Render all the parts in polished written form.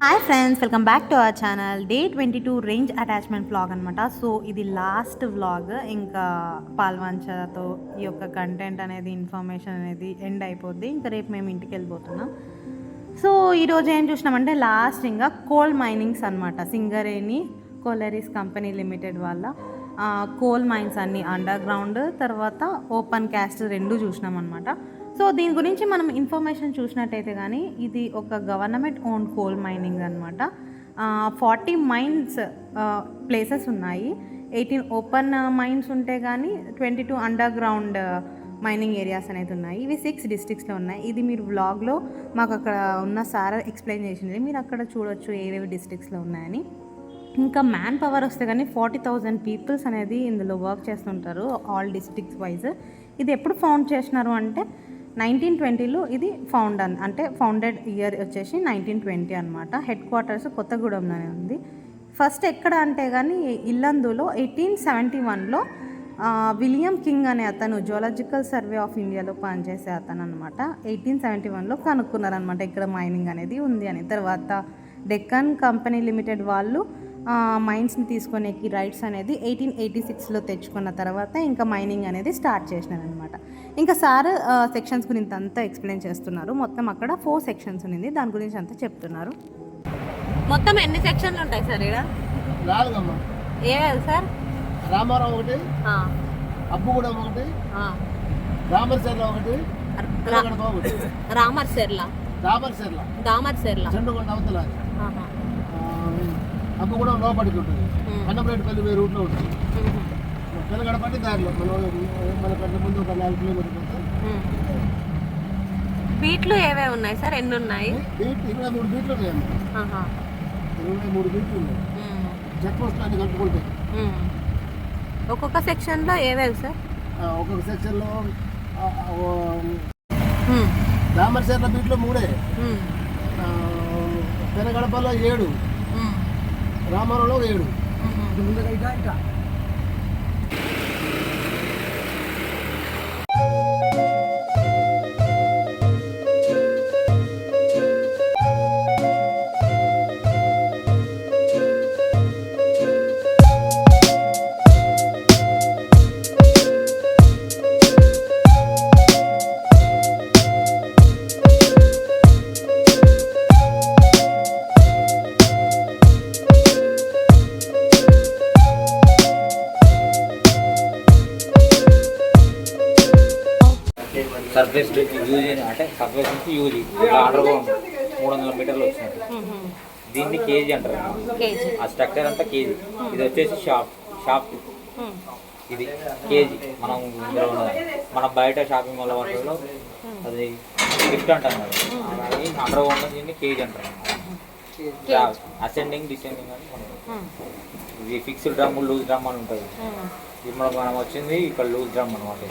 Hi friends, welcome back to our channel. Day 22 range attachment vlog అనమాట. So ఇది last vlog. ఇంకా పాల్వంచతో ఈ యొక్క కంటెంట్ అనేది, ఇన్ఫర్మేషన్ అనేది ఎండ్ అయిపోద్ది. ఇంకా రేపు మేము ఇంటికి వెళ్ళిపోతున్నాం. సో ఈరోజు ఏం చూసినామంటే లాస్ట్ ఇంకా కోల్ మైనింగ్స్ అనమాట. సింగరేణి కోలరీస్ కంపెనీ లిమిటెడ్ వాళ్ళ కోల్ మైన్స్ అన్నీ అండర్ గ్రౌండ్, తర్వాత ఓపెన్ క్యాస్ట్ రెండు చూసినాం అనమాట. సో దీని గురించి మనం ఇన్ఫర్మేషన్ చూసినట్టయితే కానీ ఇది ఒక గవర్నమెంట్ ఓన్ కోల్ మైనింగ్ అనమాట. 40 మైన్స్ ప్లేసెస్ ఉన్నాయి. 18 ఓపెన్ మైన్స్ ఉంటే కానీ 22 అండర్ గ్రౌండ్ మైనింగ్ ఏరియాస్ అనేది ఉన్నాయి. ఇవి 6 డిస్ట్రిక్ట్స్లో ఉన్నాయి. ఇది మీరు వ్లాగ్లో మాకు అక్కడ ఉన్న సార్ ఎక్స్ప్లెయిన్ చేసింది, మీరు అక్కడ చూడొచ్చు ఏవేవి డిస్ట్రిక్ట్స్లో ఉన్నాయని. ఇంకా మ్యాన్ పవర్ వస్తే కానీ 40,000 పీపుల్స్ అనేది ఇందులో వర్క్ చేస్తుంటారు, ఆల్ డిస్ట్రిక్ట్స్ వైజ్. ఇది ఎప్పుడు ఫౌండ్ చేసినారు అంటే 1920లో ఇది ఫౌండెడ్ ఇయర్ వచ్చేసి 1920 అనమాట. హెడ్ క్వార్టర్స్ కొత్తగూడెంలోనే ఉంది. ఫస్ట్ ఎక్కడ అంటే కానీ ఇల్లందులో 1871లో విలియం కింగ్ అనే అతను జువాలజికల్ సర్వే ఆఫ్ ఇండియాలో పనిచేసే అతను అనమాట. 1871లో కనుక్కున్నారనమాట ఇక్కడ మైనింగ్ అనేది ఉంది అని. తర్వాత డెక్కన్ కంపెనీ లిమిటెడ్ వాళ్ళు మైన్స్ని తీసుకునేకి రైట్స్ అనేది 1886లో తెచ్చుకున్న తర్వాత ఇంకా మైనింగ్ అనేది స్టార్ట్ చేసినారనమాట. ఇంకా సార్ సెక్షన్స్ గురించి అంతా ఎక్స్ప్లెయిన్ చేస్తున్నారు. మొత్తం అక్కడ 4 సెక్షన్స్ ఉంది, దాని గురించి అంతా చెప్తున్నారు. మొత్తం ఎన్ని సెక్షన్లు ఉంటాయి సార్ ఇక్కడ? ఏవేవి సార్? రామారావు ఒకటి, అబ్బుగూడెం ఒకటి, రామర్సెర్ల ఒకటి, రామర్సెర్ల చెండుగొండ అవతల, అబ్బుగూడెం లోపలికి ఉంటుంది. అన్నపేటపల్లి వేరే రూట్లో ఉంటుంది. తెలంగాణ దారిలో మన కంటే ముందు ఒక 4 కిలోమీటర్లు. బీట్లు ఏవే ఉన్నాయి సార్? ఎన్ని ఉన్నాయి? 23 బీట్లు ఉన్నాయండి. 23 బీట్లు ఉన్నాయి. చెక్ పోస్ట్ అన్ని కలుపుకుంటాయి. ఒక్కొక్క సెక్షన్లో ఏవేవి సార్? ఒక్కొక్క సెక్షన్లో రామర్సెర్ల బీట్లో 3, తెలంగాణలో 7, రామారావులో 7. సర్ఫేస్ యూజ్ అంటే సర్ఫేస్ నుంచి యూజ్ ఆర్డర్గా ఉంది. 300 మీటర్లు వచ్చినట్టు. దీన్ని కేజీ అంటారు. ఆ స్ట్రక్చర్ అంతా కేజీ. ఇది వచ్చేసి షాప్ ఇది కేజీ. మనం ఇందులో మన బయట షాపింగ్ మాల్ వాటిలో అది గిఫ్ట్ అంటాం కదా, అది అండర్గా ఉన్న దీన్ని కేజీ అంటారు. అసెండింగ్ డిసెండింగ్ అని ఇది ఫిక్స్డ్ డ్రమ్, లూజ్ డ్రమ్ అని ఉంటుంది. ఇది మనం వచ్చింది ఇక్కడ లూజ్ డ్రమ్ అనమాట.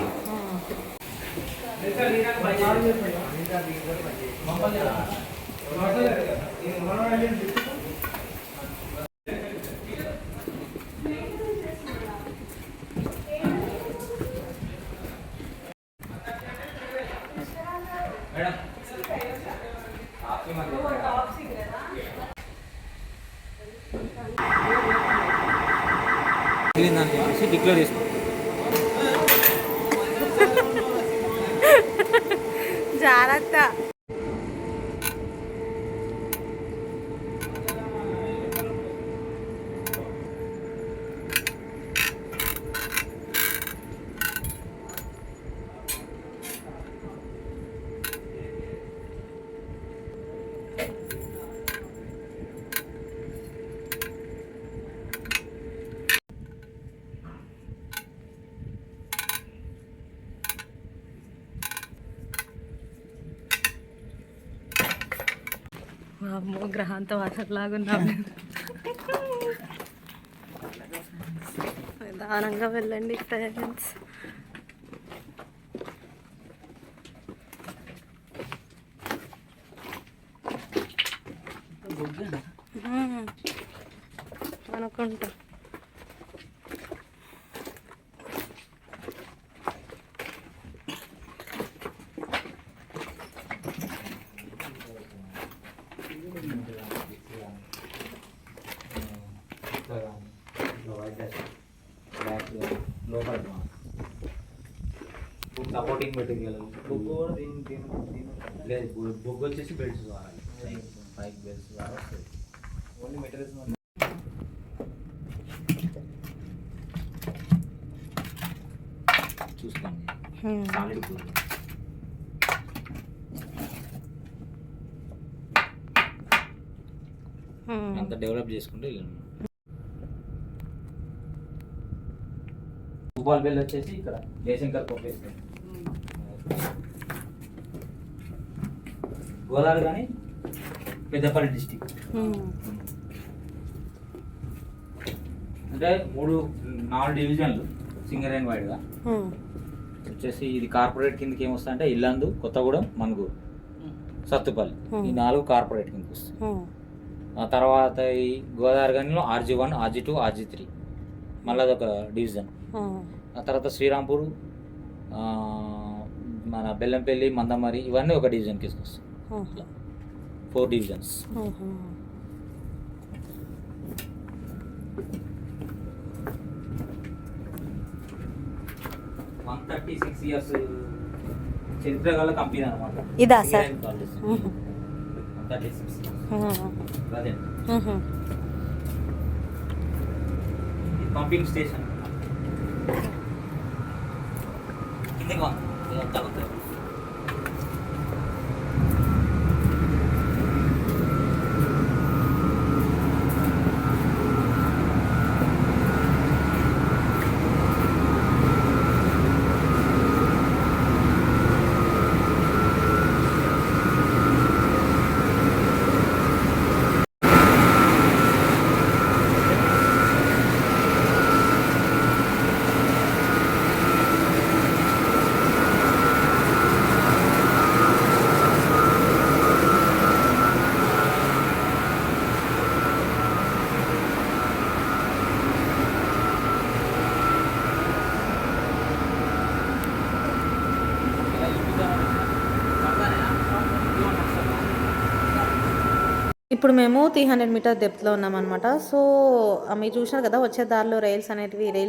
డిక్లేర్ చేసుకో. జాగ్రత్త. అమ్మో, గ్రహాంత వాసనలాగున్నాము. నిదానంగా వెళ్ళండి ఫ్రెండ్స్. అనుకుంటా సపోర్టింగ్ మెటీరియల్ బొగ్గు కూడా లేదు, బొగ్గు వచ్చేసి బెల్ట్స్ వాడాలి, పైకి బెల్ట్స్ ద్వారా వస్తుంది. ఓన్లీ మెటీరియల్స్ చూసుకోండి. సాలిడ్ బొగ్గు అంత డెవలప్ చేసుకుంటే ఫుట్బాల్ బెల్ వచ్చేసి ఇక్కడ జయశంకర్ కొప్పేస్తుంది. గోదావరి కానీ పెద్దపల్లి డిస్టిక్ అంటే 4 డివిజన్లు సింగర్ అండ్ వైడ్గా వచ్చేసి ఇది కార్పొరేట్ కిందకి ఏమొస్తుంది అంటే ఇల్లందు, కొత్తగూడెం, మనుగూరు, సత్తుపల్లి ఈ 4 కార్పొరేట్ కిందకి వస్తాయి. ఆ తర్వాత ఈ గోదావరి గనిలో RG1, RG2, RG3 మళ్ళీ అదొక డివిజన్. ఆ తర్వాత శ్రీరాంపూర్, మన బెల్లంపల్లి, మందమరి ఇవన్నీ ఒక డివిజన్కి తీసుకొస్తాయి. 4 డివిజన్స్. 136 years చరిత్ర గల కంపెనీ అనమాట. ఇదా సార్? 136 పంపింగ్ స్టేషన్ కిందకి ఇప్పుడు మేము 300 మీటర్ డెప్త్లో ఉన్నామన్నమాట. సో మీరు చూసినారు కదా, వచ్చే దారిలో రైల్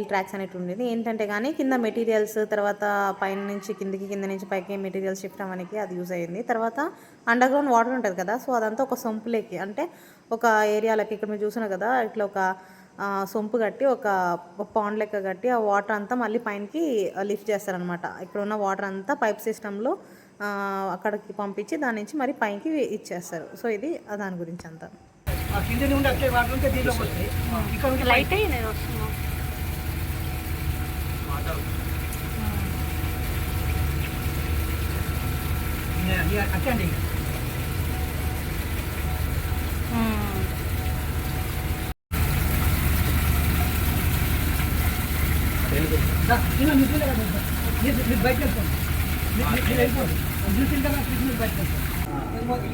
ట్రాక్స్ అనేటివి ఉండేది. ఏంటంటే కానీ కింద మెటీరియల్స్, తర్వాత పైన నుంచి కిందికి, కింద నుంచి పైకి మెటీరియల్స్ షిఫ్ట్ అవ్వడానికి అది యూజ్ అయ్యింది. తర్వాత అండర్ గ్రౌండ్ వాటర్ ఉంటుంది కదా, సో అదంతా ఒక సొంపులేకి, అంటే ఒక ఏరియాలకి ఇక్కడ మీరు చూసినారు కదా, ఇట్లా ఒక సొంపు కట్టి ఒక పాండ్ లెక్క కట్టి ఆ వాటర్ అంతా మళ్ళీ పైనకి లిఫ్ట్ చేస్తారనమాట. ఇక్కడ ఉన్న వాటర్ అంతా పైప్ సిస్టంలో అక్కడికి పంపించి దాని నుంచి మరి పైకి ఇచ్చేస్తారు. సో ఇది దాని గురించి అంతా. లైట్ నేను వస్తున్నాను.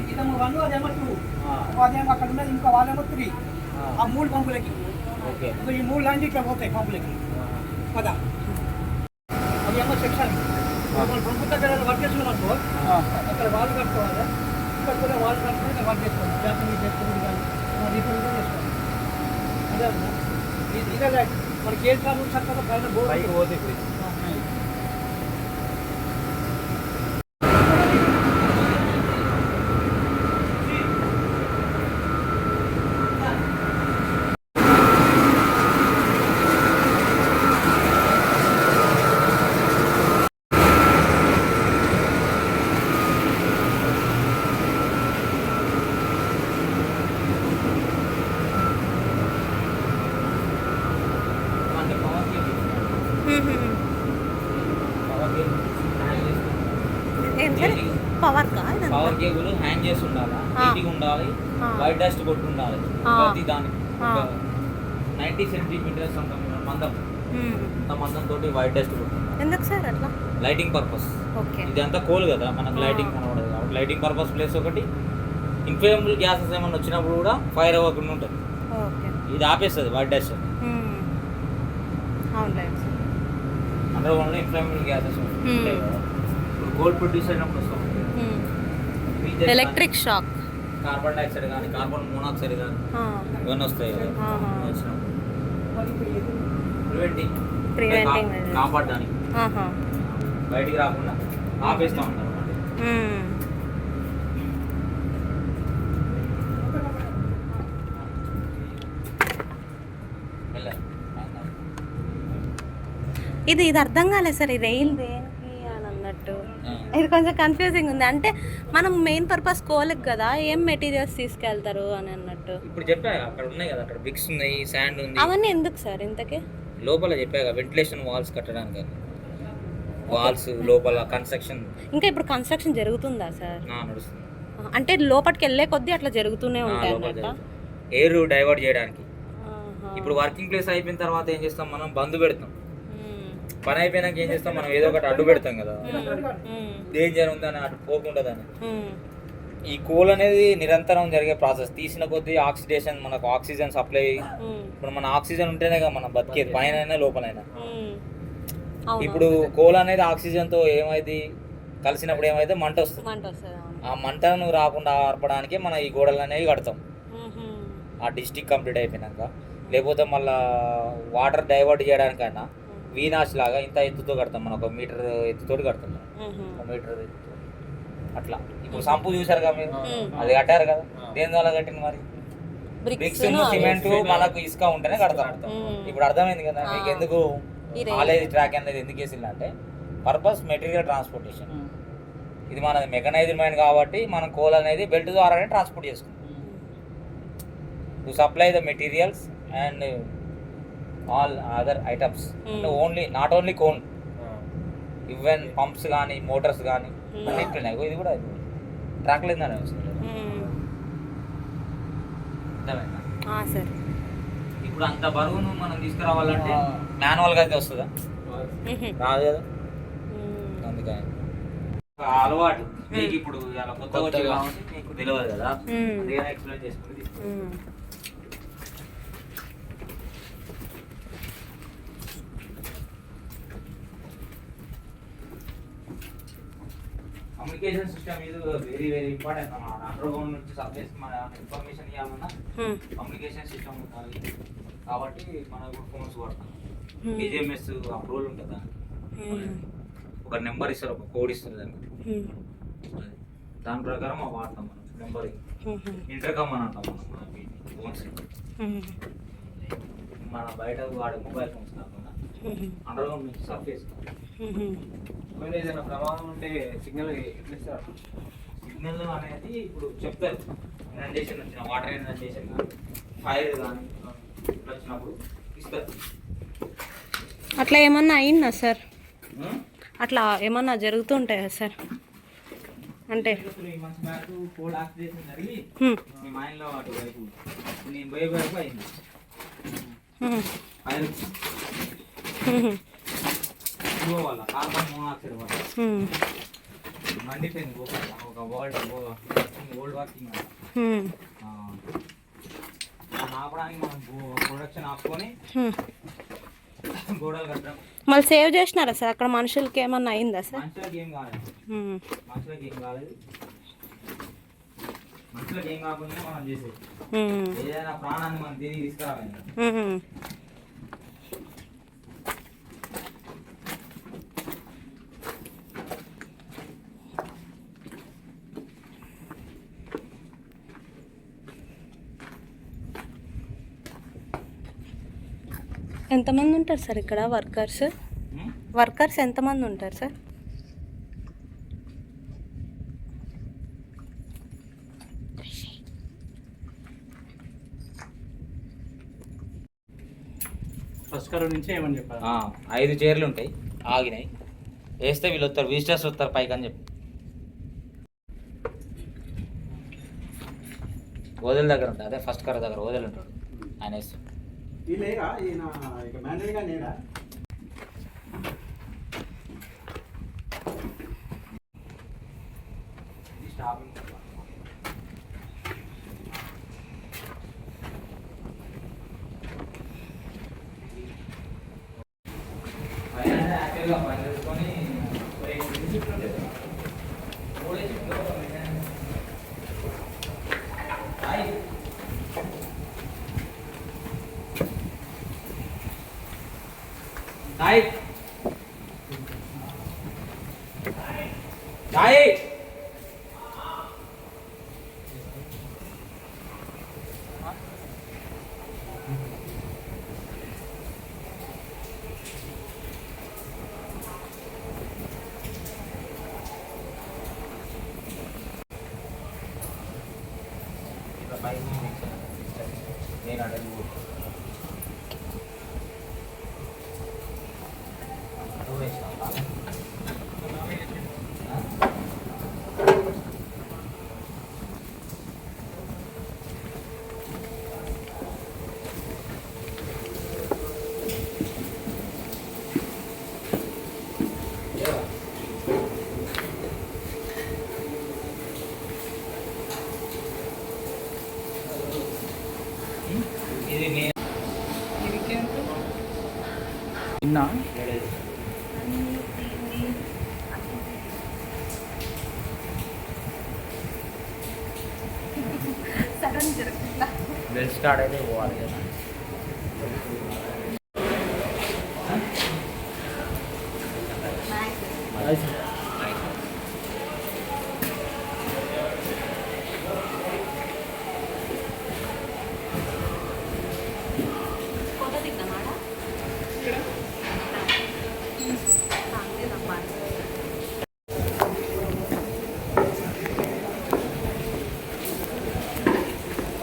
ఇదేమో 1, అదేమో 2, అదేమో అక్కడ ఉన్నది, ఇంకా వాళ్ళేమో 3. ఆ 3 పంపులకి ఈ 3 లాంటి ఇట్లా పోతాయి పంపులకి కదా. అది ఏమో సెక్షన్ పంపు దగ్గర వర్క్ చేస్తున్నాం అనుకో, అక్కడ వాళ్ళు కట్టుకోవాలి, ఇక్కడ కూడా వాళ్ళు కట్టుకుని వర్క్ చేసుకోవాలి. జాతీయ చేసుకోవాలి కానీ రీఫండ్ కూడా చేసుకోవాలి. అదే అన్న ఇదే మనకి ఏం కాదు చక్కగా పైన పోతే పవర్ కేబుల్ హ్యాంగ్ చేసి ఉండాలి, నీట్గా ఉండాలి, వైట్ డస్ట్ కొట్టి ఉండాలి. ప్రతి దానికి 90 సెంటీమీటర్స్ మందం, మందం తోటి వైట్ డస్ట్ కొట్టి ఎందుకు సార్ అట్లా? Lighting purpose. ఇదంతా కోల్ కదా, మనకు లైటింగ్ కనబడదు కాబట్టి లైటింగ్ పర్పస్ ప్లేస్ ఒకటి. ఇన్ఫ్లేమబుల్ గ్యాసెస్ ఏమన్నా వచ్చినప్పుడు కూడా ఫైర్ అవ్వకుండా ఉంటుంది. ఇది ఆపేస్తుంది వైట్ డస్ట్. అండర్ గ్రౌండ్లో ఇన్ఫ్లేమబుల్ గ్యాసెస్ ఉంటాయి కదా, ఇప్పుడు గోల్డ్ ప్రొడ్యూస్ అయినప్పుడు వస్తాం, ఎలక్ట్రిక్ షాక్, కార్బన్ డైఆక్సైడ్ కానీ కార్బన్ మోనాక్సైడ్ కానీ ఇవన్నీ వస్తాయి కదా వచ్చినప్పుడు. ప్రివెంటింగ్ కాపాడడానికి బయటికి రాకుండా ఆపేస్తూ ఉంటారు అన్నమాట. మెల్లగా. ఇది అర్థం కాలేదు సార్, ఈ రైల్ దేనికి అని అన్నట్టు ఇది కొంచెం కన్ఫ్యూజింగ్ ఉంది. అంటే మనం మెయిన్ పర్పస్ కోలకు కదా, ఏం మెటీరియల్స్ తీసుకెళ్తారు అని అన్నట్టు. ఇప్పుడు చెప్పా అక్కడ ఉన్నాయి కదా, అక్కడ బ్రిక్స్ ఉన్నాయి, శాండ్ ఉంది. అవన్నీ ఎందుకు సార్ ఇంతకీ? లోపల చెప్పాక వెంటిలేషన్ వాల్స్ కట్టడానికి, వాల్స్ లోపల కన్స్ట్రక్షన్. ఇంకా ఇప్పుడు కన్స్ట్రక్షన్ జరుగుతుందా సార్? నడుస్తుంది. అంటే లోపలికి వెళ్ళే కొద్దీ అట్లా జరుగుతూనే ఉంటాయి అన్నట్ట. ఎయిర్ డైవర్ట్ చేయడానికి. ఇప్పుడు వర్కింగ్ ప్లేస్ అయిపోయిన తర్వాత ఏం చేస్తాం మనం, బంద్ పెడతాం. పని అయిపోయినాక ఏం చేస్తాం మనం, ఏదో ఒకటి అడ్డు పెడతాం కదా, డేంజర్ ఉందని అటు పోకుంటుందని. ఈ కూల్ అనేది నిరంతరం జరిగే ప్రాసెస్. తీసిన కొద్దీ ఆక్సిడేషన్, మనకు ఆక్సిజన్ సప్లై. ఇప్పుడు మన ఆక్సిజన్ ఉంటేనే కదా మనం బతికేది, పైన లోపలైనా. ఇప్పుడు కోల్ అనేది ఆక్సిజన్తో ఏమైంది కలిసినప్పుడు ఏమైతే మంట వస్తుంది. ఆ మంటను రాకుండా ఆర్పడానికి మనం ఈ గోడలు అనేవి కడతాం ఆ డిస్ట్రిక్ట్ కంప్లీట్ అయిపోయినాక. లేకపోతే మళ్ళీ వాటర్ డైవర్ట్ చేయడానికైనా వీనాష్ లాగా ఇంత ఎత్తుతో కడతాం మనం, 1 మీటర్ ఎత్తుతో కడతాం మనం, 1 మీటర్ ఎత్తుతో అట్లా. ఇప్పుడు సంపు చూసారుగా మీరు, అది కట్టారు కదా, దేని ద్వారా కట్టింది మరి? బ్రిక్స్ సిమెంట్ మనకు ఇసుక ఉంటేనే కడతాం. ఇప్పుడు అర్థమైంది కదా మీకు ఎందుకు కాలేజ్ ట్రాక్ అనేది ఎందుకు వేసింది అంటే, పర్పస్ మెటీరియల్ ట్రాన్స్పోర్టేషన్. ఇది మనది మెకనైజ్డ్ మైన్ కాబట్టి మనం కోల్ అనేది బెల్ట్ ద్వారానే ట్రాన్స్పోర్ట్ చేసుకుంటాం to supply the materials and all other items. Only not only cone, even pumps కానీ మోటార్స్ కానీ అన్నిట్లున్నాయి. ఇది కూడా ట్రాక్ లేదని వస్తుంది. సార్ ఇప్పుడు అంత బరువును మనం తీసుకురావాలంటే మాన్యువల్గా అయితే వస్తుందా? రాదు కదా. అందుకని అలవాటు మీకు ఇప్పుడు ఇలా కొత్తగా వచ్చి కాబట్టి మీకు తెలియదు కదా, అందుకని ఎక్స్ప్లెయిన్ చేసుకుని తీసుకుంటాం. కమ్యూనికేషన్ సిస్టమ్ ఇది వెరీ వెరీ ఇంపార్టెంట్. మన అండర్ గ్రౌండ్ నుంచి సప్లైస్ మన ఇన్ఫర్మేషన్ ఇవ్వాలన్నా కమ్యూనికేషన్ సిస్టమ్ ఉండాలి కాబట్టి మనం ఇప్పుడు ఫోన్స్ వాడతాం. డిజిఎంఎస్ అప్రూవల్ ఉంటుంది దానికి, ఒక నెంబర్ ఇస్తారు, ఒక కోడ్ ఇస్తారు దానికి, దాని ప్రకారం వాడతాం మనం నెంబర్. ఇంటర్కమ్ అని అంటాం మనం ఫోన్స్. మన బయట వాడే మొబైల్ ఫోన్స్ కాకుండా అండర్ గ్రౌండ్ నుంచి సర్ఫేస్. ఏదైనా ప్రమాదం ఉంటే సిగ్నల్ ఎట్లా ఇస్తారు? సిగ్నల్ అనేది ఇప్పుడు చెప్తారు, ఇనండేషన్ వచ్చిన, వాటర్ ఇనండేషన్ కానీ ఫైర్ కానీ వచ్చినప్పుడు ఇస్తారు. అట్లా ఏమన్నా అయిందా సార్? అట్లా ఏమన్నా జరుగుతుంటాయా సార్? అంటే 3 months బ్యాక్ కోల్డ్ ఆక్సిడేషన్ జరిగి మీ మైండ్లో అటువైపు నేను పోయే వైపు అయింది ఫైర్ వల్ల, కార్బన్ మోనాక్సైడ్ వల్ల మండిపోయింది ఒక ఓల్డ్ వర్కింగ్. ఆపడానికి మనం ప్రొడక్షన్ ఆపుకొని గోడలు కట్టడం. మళ్ళీ సేవ్ చేసినారా సార్ అక్కడ? మనుషులకి ఏమన్నా అయిందా సార్? మనుషులకి ఏం కాలేదు, మనుషులకి ఏం కాలేదు. మనుషులకి ఏం కాకుండా మనం చేసేది ఏదైనా ప్రాణాన్ని మనం తిరిగి తీసుకురావాలి. ఎంతమంది ఉంటారు సార్ ఇక్కడ వర్కర్స్? వర్కర్స్ ఎంతమంది ఉంటారు సార్? ఫస్ట్ కరోడ్ నుంచి ఏమని చెప్పారు? 5 చైర్లు ఉంటాయి ఆగినాయి, వేస్తే వీళ్ళు వస్తారు, విజిటర్స్ వస్తారు పైకి అని చెప్పి. ఓదెల దగ్గర ఉంటాయి, అదే ఫస్ట్ కరోడ్ దగ్గర ఓదెలు ఉంటాడు, ఆయన వేస్తాడు. సాయి నేను అడగ ఇది నేను నిన్న బెల్ స్టార్ట్ అయితే పోవాలి కదా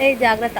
ఏ జాగ్రత్త.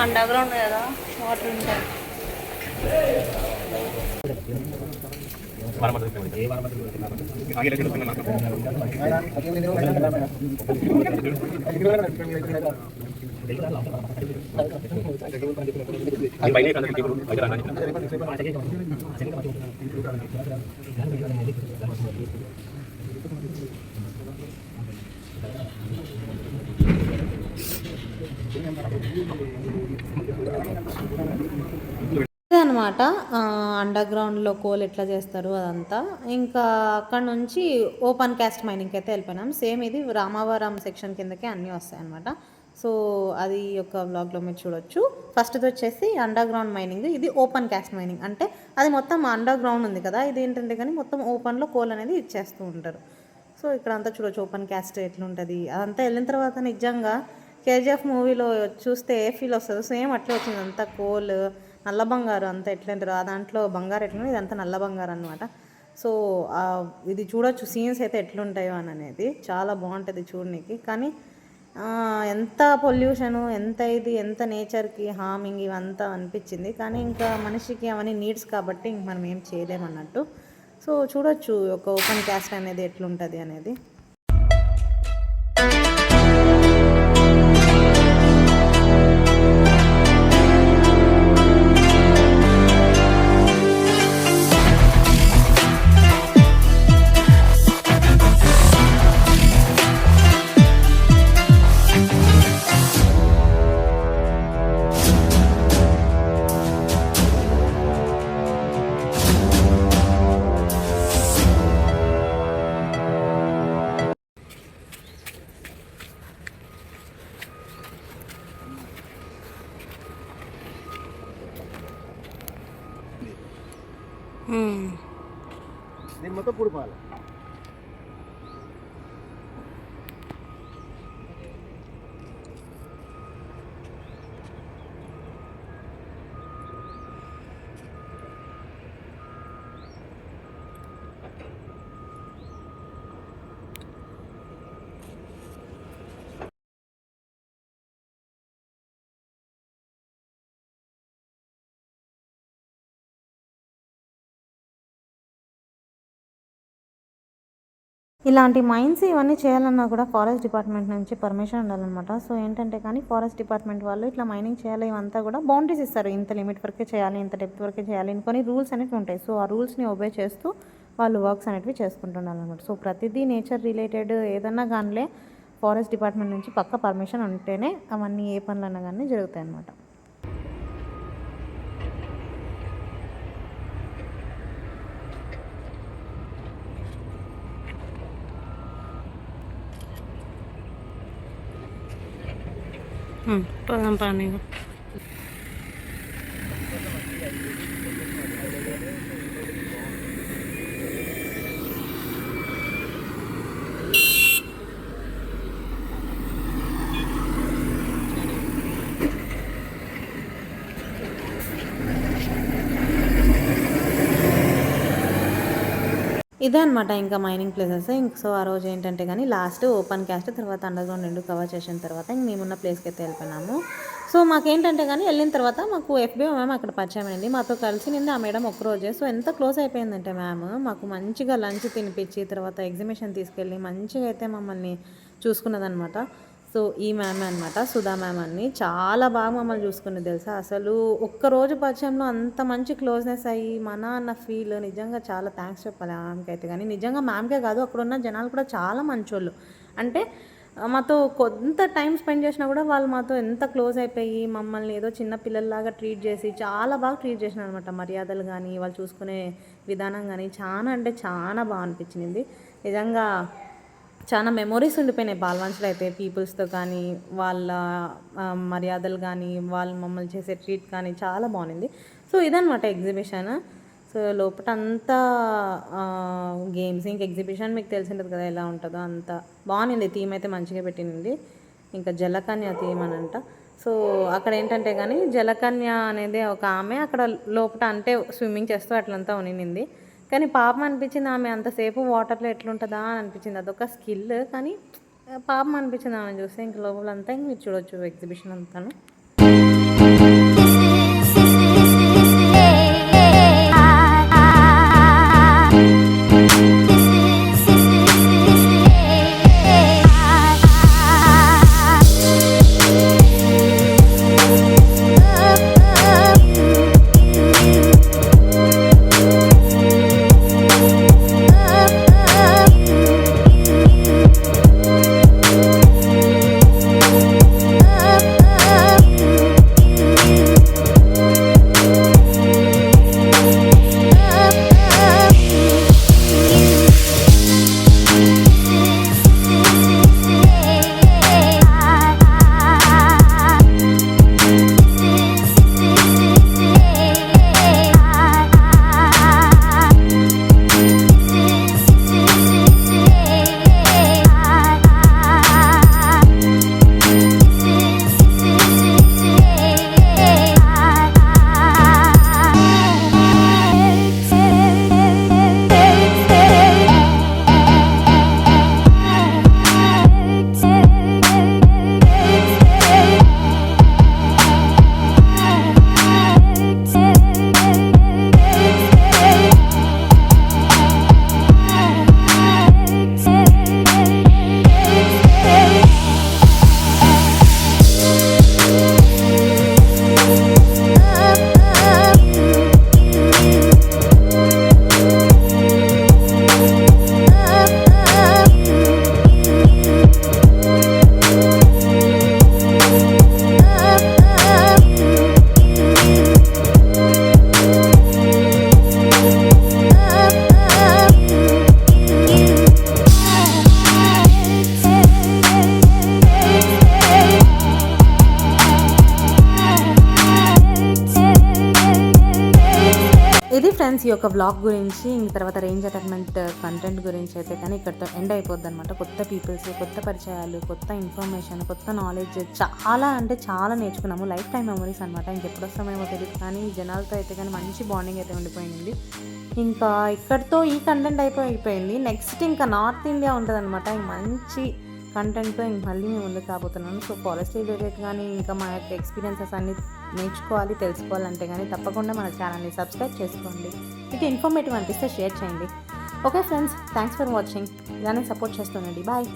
అండర్ గ్రౌండ్ కదా, వాటర్ ఉంటాయి. అనమాట అండర్ గ్రౌండ్లో కోల్ ఎట్లా చేస్తారు అదంతా. ఇంకా అక్కడ నుంచి ఓపెన్ కాస్ట్ మైనింగ్కి అయితే వెళ్ళిపోయినాం. సేమ్ ఇది రామవరం సెక్షన్ కిందకే అన్నీ వస్తాయి అనమాట. సో అది ఒక బ్లాగ్లో మీరు చూడొచ్చు. ఫస్ట్ది వచ్చేసి అండర్ గ్రౌండ్ మైనింగ్, ఇది ఓపెన్ కాస్ట్ మైనింగ్. అంటే అది మొత్తం అండర్ గ్రౌండ్ ఉంది కదా, ఇది ఏంటంటే కానీ మొత్తం ఓపెన్లో కోల్ అనేది ఇచ్చేస్తూ ఉంటారు. సో ఇక్కడ అంతా చూడొచ్చు ఓపెన్ కాస్ట్ ఎట్లుంటుంది అదంతా. వెళ్ళిన తర్వాత నిజంగా కేజీఎఫ్ మూవీలో చూస్తే ఏ ఫీల్ వస్తుందో సేమ్ అట్లే వచ్చింది. అంతా కోల్, నల్ల బంగారు అంతా ఎట్లంటారు, ఆ దాంట్లో బంగారు ఎట్లుంది, ఇదంతా నల్ల బంగారు అనమాట. సో ఇది చూడొచ్చు సీన్స్ అయితే ఎట్లుంటాయో అని అనేది. చాలా బాగుంటుంది చూడడానికి. కానీ ఎంత పొల్యూషను, ఎంత ఇది, ఎంత నేచర్కి హార్మింగ్ ఇవంతా అనిపించింది. కానీ ఇంకా మనిషికి అవన్నీ నీడ్స్ కాబట్టి ఇంక మనం ఏం చేయలేమన్నట్టు. సో చూడొచ్చు ఒక ఓపెన్ కాస్ట్ అనేది ఎట్లుంటుంది అనేది. దీని మొత్తం పుడిపాలి. ఇలాంటి మైన్స్ ఇవన్నీ చేయాలన్నా కూడా ఫారెస్ట్ డిపార్ట్మెంట్ నుంచి పర్మిషన్ ఉండాలన్నమాట. సో ఏంటంటే కానీ ఫారెస్ట్ డిపార్ట్మెంట్ వాళ్ళు ఇట్లా మైనింగ్ చేయాలి ఇవంతా కూడా బౌండరీస్ ఇస్తారు. ఇంత లిమిట్ వరకే చేయాలి, ఇంత డెప్త్ వరకే చేయాలి అని కొన్ని రూల్స్ అనేవి ఉంటాయి. సో ఆ రూల్స్ని ఒబే చేస్తూ వాళ్ళు వర్క్స్ అనేవి చేసుకుంటున్నారు అనమాట. సో ప్రతిదీ నేచర్ రిలేటెడ్ ఏదన్నా కానీ ఫారెస్ట్ డిపార్ట్మెంట్ నుంచి పక్క పర్మిషన్ ఉంటేనే అవన్నీ ఏ పనులన్నా కానీ జరుగుతాయి అన్నమాట. పదం పని ఇదే అనమాట ఇంకా మైనింగ్ ప్లేసెస్. సో ఆ రోజు ఏంటంటే కానీ లాస్ట్ ఓపెన్ క్యాస్ట్ తర్వాత అండర్గ్రౌండ్ 2 కవర్ చేసిన తర్వాత ఇంక మేమున్న ప్లేస్కి అయితే వెళ్ళిపోయినాము. సో మాకేంటంటే కానీ వెళ్ళిన తర్వాత మాకు ఎఫ్బిఓ మ్యామ్ అక్కడ పరిచయం అయింది. మాతో కలిసి నింది ఆ మేడం ఒక్కరోజే. సో ఎంత క్లోజ్ అయిపోయిందంటే మ్యామ్ మాకు మంచిగా లంచ్ తినిపించి తర్వాత ఎగ్జిబిషన్ తీసుకెళ్ళి మంచిగా అయితే మమ్మల్ని చూసుకున్నదనమాట. సో ఈ మ్యామ్ అనమాట, సుధా మ్యామ్ అని చాలా బాగా మమ్మల్ని చూసుకుని తెలుసా. అసలు ఒక్కరోజు పరిచయంలో అంత మంచి క్లోజ్నెస్ అయ్యి మన అన్న ఫీల్ నిజంగా చాలా థ్యాంక్స్ చెప్పాలి ఆ మ్యామ్కి అయితే. కానీ నిజంగా మ్యామ్కే కాదు అక్కడ ఉన్న జనాలు కూడా చాలా మంచోళ్ళు. అంటే మాతో కొంత టైం స్పెండ్ చేసినా కూడా వాళ్ళు మాతో ఎంత క్లోజ్ అయిపోయి మమ్మల్ని ఏదో చిన్న పిల్లల్లాగా ట్రీట్ చేసి చాలా బాగా ట్రీట్ చేసినారు అనమాట. మర్యాదలు కానీ వాళ్ళు చూసుకునే విధానం కానీ చాలా అంటే చాలా బాగా అనిపించింది. నిజంగా చాలా మెమొరీస్ ఉండిపోయినాయి పాల్వంచలో అయితే. పీపుల్స్తో కానీ వాళ్ళ మర్యాదలు కానీ వాళ్ళు మమ్మల్ని చేసే ట్రీట్ కానీ చాలా బాగుంది. సో ఇదనమాట ఎగ్జిబిషన్. సో లోపల అంతా గేమ్స్ ఇంక ఎగ్జిబిషన్ మీకు తెలిసింటుంది కదా ఎలా ఉంటుందో అంతా బాగుంది. థీమ్ అయితే మంచిగా పెట్టింది. ఇంకా జలకన్య థీమ్ అని అంట. సో అక్కడ ఏంటంటే కానీ జలకన్య అనేది ఒక ఆమె అక్కడ లోపల అంటే స్విమ్మింగ్ చేస్తూ అట్లంతా ఉనింది. కానీ పాపం అనిపించింది ఆమె అంతసేపు వాటర్లో ఎట్లుంటుందా అని అనిపించింది. అదొక స్కిల్ కానీ పాపం అనిపించింది ఆమె చూస్తే. ఇంక లోపలంతా ఇంక మీరు చూడొచ్చు ఎగ్జిబిషన్ అంతాను. ఇది ఫ్రెండ్స్ ఈ యొక్క వ్లాగ్ గురించి. ఇంక తర్వాత రేంజ్ అటాచ్మెంట్ కంటెంట్ గురించి అయితే కానీ ఇక్కడితో ఎండ్ అయిపోద్ది అనమాట. కొత్త పీపుల్స్, కొత్త పరిచయాలు, కొత్త ఇన్ఫర్మేషన్, కొత్త నాలెడ్జ్ చాలా అంటే చాలా నేర్చుకున్నాము. లైఫ్ టైం మెమరీస్ అనమాట. ఇంకెప్పుడు వస్తామేమో తెలియదు కానీ జనాలతో అయితే కానీ మంచి బాండింగ్ అయితే ఉండిపోయింది. ఇంకా ఇక్కడితో ఈ కంటెంట్ అయిపోయింది. నెక్స్ట్ ఇంకా నార్త్ ఇండియా ఉంటుంది అనమాట. మంచి కంటెంట్తో ఇంక మళ్ళీ మేము ముందుకు కాబోతున్నాను. సో ఫారెస్ట్ రిలేటెడ్ కానీ ఇంకా మా యొక్క ఎక్స్పీరియన్సెస్ అన్నీ నేర్చుకోవాలి, తెలుసుకోవాలంటే కానీ తప్పకుండా మన ఛానల్ని సబ్స్క్రైబ్ చేసుకోండి. మీకు ఇన్ఫర్మేటివ్ అనిపిస్తే షేర్ చేయండి. Okay friends, thanks for watching. ఇలానే సపోర్ట్ చేస్తుండండి. బాయ్.